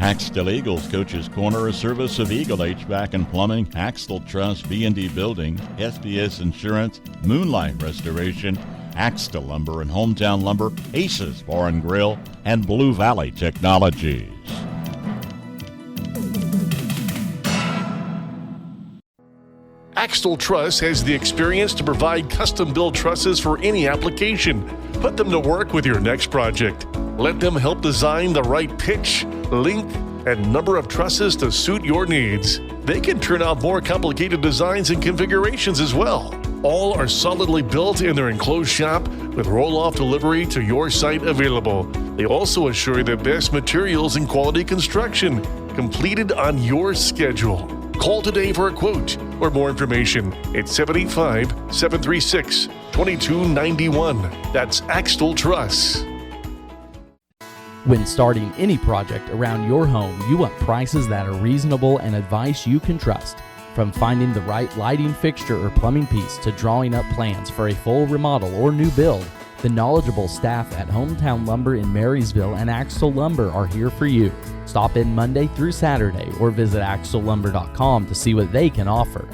Axtell Eagles Coach's Corner, a service of Eagle HVAC and Plumbing, Axtell Trust B&D Building, SBS Insurance, Moonlight Restoration, Axtell Lumber and Hometown Lumber, Aces Bar and Grill, and Blue Valley Technologies. Axtell Truss has the experience to provide custom-built trusses for any application. Put them to work with your next project. Let them help design the right pitch, length, and number of trusses to suit your needs. They can turn out more complicated designs and configurations as well. All are solidly built in their enclosed shop with roll-off delivery to your site available. They also assure the best materials and quality construction, completed on your schedule. Call today for a quote or more information at 785-736-2291. That's Axtell Truss. When starting any project around your home, you want prices that are reasonable and advice you can trust. From finding the right lighting fixture or plumbing piece to drawing up plans for a full remodel or new build, the knowledgeable staff at Hometown Lumber in Marysville and Axtell Lumber are here for you. Stop in Monday through Saturday or visit axtellumber.com to see what they can offer.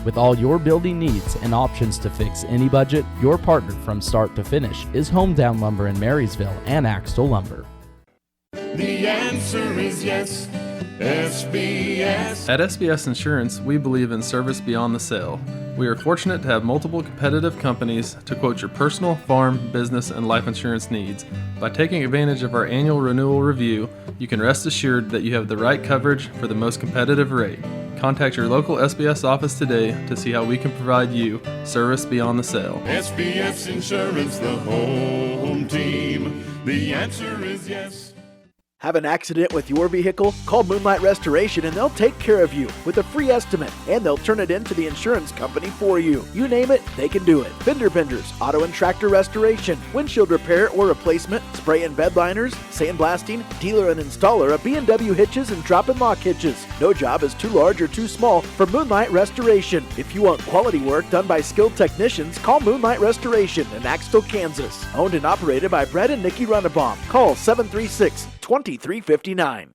With all your building needs and options to fix any budget, your partner from start to finish is Hometown Lumber in Marysville and Axtell Lumber. The answer is yes, SBS. At SBS Insurance, we believe in service beyond the sale. We are fortunate to have multiple competitive companies to quote your personal, farm, business, and life insurance needs. By taking advantage of our annual renewal review, you can rest assured that you have the right coverage for the most competitive rate. Contact your local SBS office today to see how we can provide you service beyond the sale. SBS Insurance, the home team. The answer is yes. Have an accident with your vehicle? Call Moonlight Restoration and they'll take care of you with a free estimate, and they'll turn it into the insurance company for you. You name it, they can do it. Fender benders, auto and tractor restoration, windshield repair or replacement, spray and bed liners, sandblasting, dealer and installer of B&W hitches and drop and lock hitches. No job is too large or too small for Moonlight Restoration. If you want quality work done by skilled technicians, call Moonlight Restoration in Axtell, Kansas. Owned and operated by Brett and Nikki Runnebaum. Call 736-2359.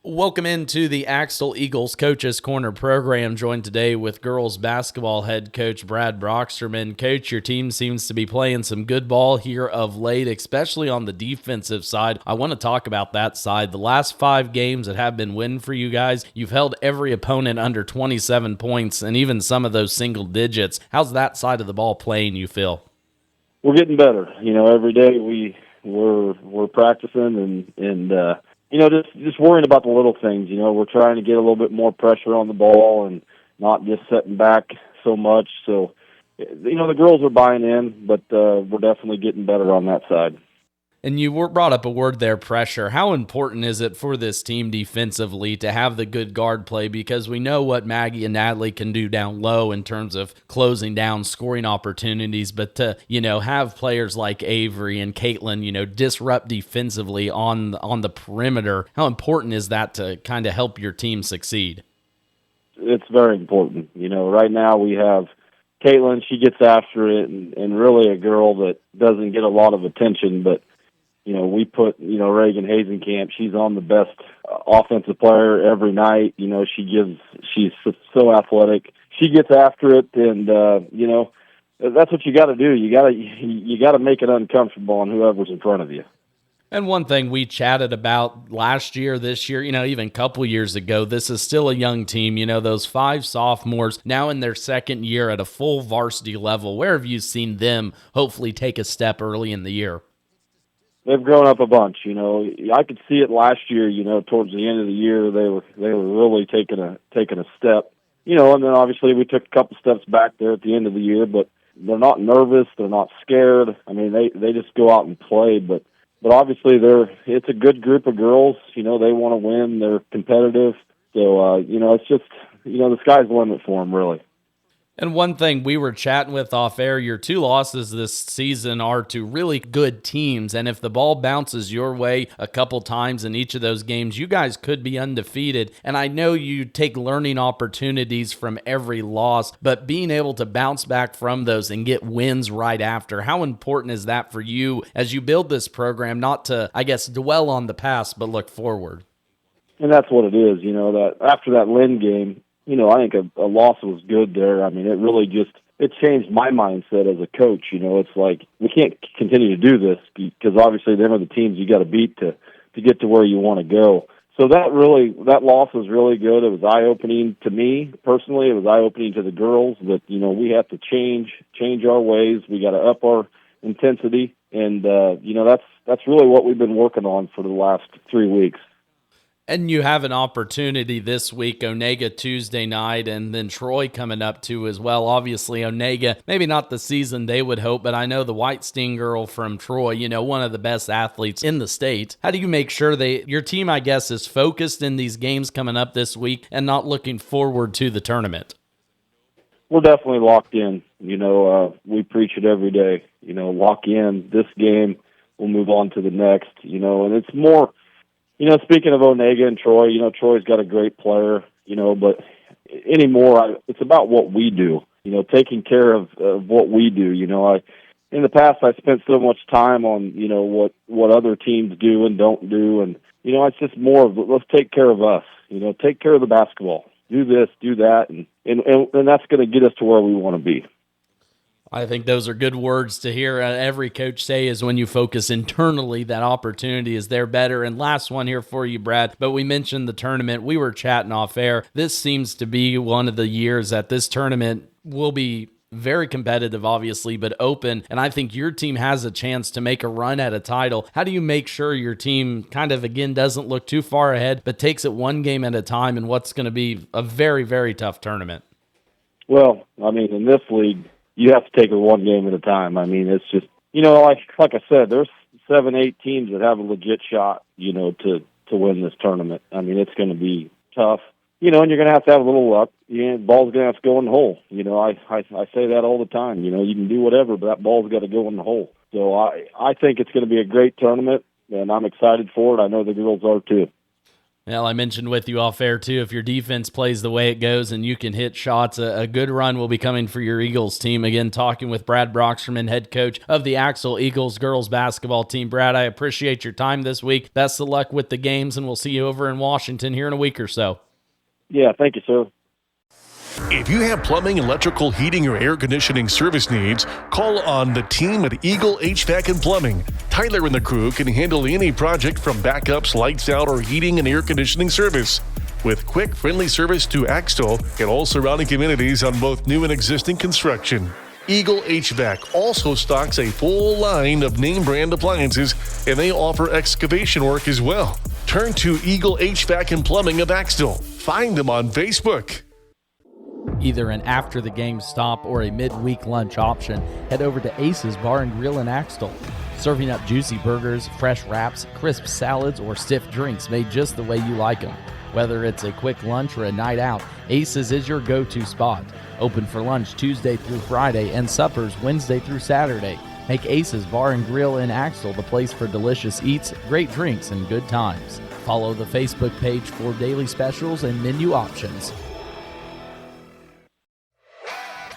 Welcome into the Axtell Eagles Coaches Corner program, joined today with girls basketball head coach Brad Brocksterman. Coach, your team seems to be playing some good ball here of late, especially on the defensive side. I want to talk about that side. The last 5 games that have been win for you guys, you've held every opponent under 27 points and even some of those single digits. How's that side of the ball playing, you feel? We're getting better. Every day we're practicing and just worrying about the little things. We're trying to get a little bit more pressure on the ball and not just sitting back so much. So, the girls are buying in, but we're definitely getting better on that side. And you brought up a word there, pressure. How important is it for this team defensively to have the good guard play? Because we know what Maggie and Natalie can do down low in terms of closing down scoring opportunities, but to, have players like Avery and Caitlin, disrupt defensively on the perimeter. How important is that to kind of help your team succeed? It's very important. Right now we have Caitlin, she gets after it, and really a girl that doesn't get a lot of attention, but we put, Reagan Hazenkamp, she's on the best offensive player every night. She's so athletic. She gets after it, and, that's what you got to do. You got to make it uncomfortable on whoever's in front of you. And one thing we chatted about last year, this year, even a couple years ago, this is still a young team. Those 5 sophomores now in their second year at a full varsity level. Where have you seen them hopefully take a step early in the year? They've grown up a bunch. I could see it last year. Towards the end of the year, they were really taking a step. And then obviously we took a couple steps back there at the end of the year. But they're not nervous. They're not scared. I mean, they just go out and play. But obviously it's a good group of girls. They want to win. They're competitive. So it's just the sky's the limit for them, really. And one thing we were chatting with off air, your 2 losses this season are to really good teams. And if the ball bounces your way a couple times in each of those games, you guys could be undefeated. And I know you take learning opportunities from every loss, but being able to bounce back from those and get wins right after, how important is that for you as you build this program, not to, dwell on the past, but look forward? And that's what it is, that after that Lynn game, I think a loss was good there. I mean, it really it changed my mindset as a coach. It's like we can't continue to do this because obviously them are the teams you got to beat to get to where you want to go. So that loss was really good. It was eye-opening to me personally. It was eye-opening to the girls that, we have to change our ways. We got to up our intensity. And, that's really what we've been working on for the last 3 weeks. And you have an opportunity this week, Onega Tuesday night, and then Troy coming up too as well. Obviously, Onega, maybe not the season they would hope, but I know the Whitestein girl from Troy, one of the best athletes in the state. How do you make sure your team, I guess, is focused in these games coming up this week and not looking forward to the tournament? We're definitely locked in. We preach it every day. Lock in this game, we'll move on to the next, and it's more... speaking of Onega and Troy, Troy's got a great player, but anymore, it's about what we do, taking care of what we do. In the past, I spent so much time on, what other teams do and don't do. And, it's just more of, let's take care of us, take care of the basketball, do this, do that. And that's going to get us to where we want to be. I think those are good words to hear every coach say is when you focus internally, that opportunity is there better. And last one here for you, Brad, but we mentioned the tournament. We were chatting off air. This seems to be one of the years that this tournament will be very competitive, obviously, but open. And I think your team has a chance to make a run at a title. How do you make sure your team kind of, again, doesn't look too far ahead, but takes it one game at a time in what's going to be a very, very tough tournament? Well, I mean, in this league, you have to take it one game at a time. I mean, it's just, like I said, there's 7-8 teams that have a legit shot, to win this tournament. I mean, it's going to be tough, and you're going to have a little luck. The ball's going to have to go in the hole. I say that all the time. You can do whatever, but that ball's got to go in the hole. So I think it's going to be a great tournament, and I'm excited for it. I know the girls are too. Well, I mentioned with you off air, too, if your defense plays the way it goes and you can hit shots, a good run will be coming for your Eagles team. Again, talking with Brad Broxterman, head coach of the Axtell Eagles girls basketball team. Brad, I appreciate your time this week. Best of luck with the games, and we'll see you over in Washington here in a week or so. Yeah, thank you, sir. If you have plumbing, electrical, heating, or air conditioning service needs, call on the team at Eagle HVAC and Plumbing. Tyler and the crew can handle any project from backups, lights out, or heating and air conditioning service. With quick, friendly service to Axtell and all surrounding communities on both new and existing construction. Eagle HVAC also stocks a full line of name brand appliances, and they offer excavation work as well. Turn to Eagle HVAC and Plumbing of Axtell. Find them on Facebook. Either an after-the-game stop or a midweek lunch option, head over to Ace's Bar and Grill in Axtell. Serving up juicy burgers, fresh wraps, crisp salads, or stiff drinks made just the way you like them. Whether it's a quick lunch or a night out, Ace's is your go-to spot. Open for lunch Tuesday through Friday and suppers Wednesday through Saturday. Make Ace's Bar and Grill in Axtell the place for delicious eats, great drinks, and good times. Follow the Facebook page for daily specials and menu options.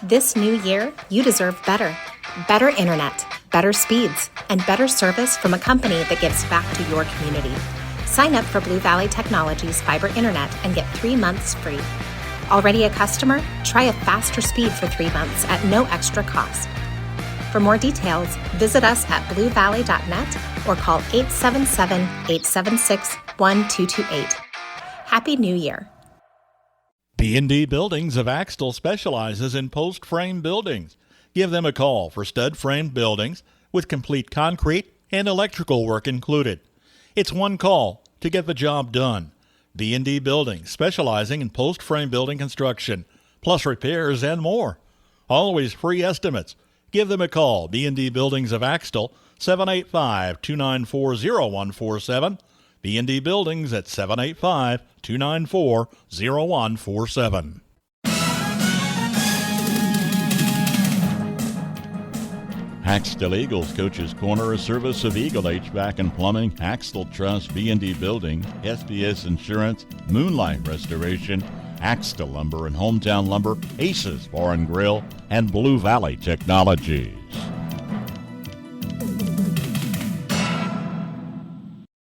This new year, you deserve better. Better internet, better speeds, and better service from a company that gives back to your community. Sign up for Blue Valley Technologies Fiber Internet and get 3 months free. Already a customer? Try a faster speed for 3 months at no extra cost. For more details, visit us at bluevalley.net or call 877-876-1228. Happy New Year. B&D Buildings of Axtell specializes in post-frame buildings. Give them a call for stud-frame buildings with complete concrete and electrical work included. It's one call to get the job done. B&D Buildings, specializing in post-frame building construction, plus repairs and more. Always free estimates. Give them a call. B&D Buildings of Axtell, 785-294-0147. B&D Buildings at 785-294-0147. Axtell Eagles Coach's Corner, a service of Eagle HVAC and Plumbing, Axtell Trust, B&D Building, SBS Insurance, Moonlight Restoration, Axtell Lumber and Hometown Lumber, Aces Bar and Grill, and Blue Valley Technologies.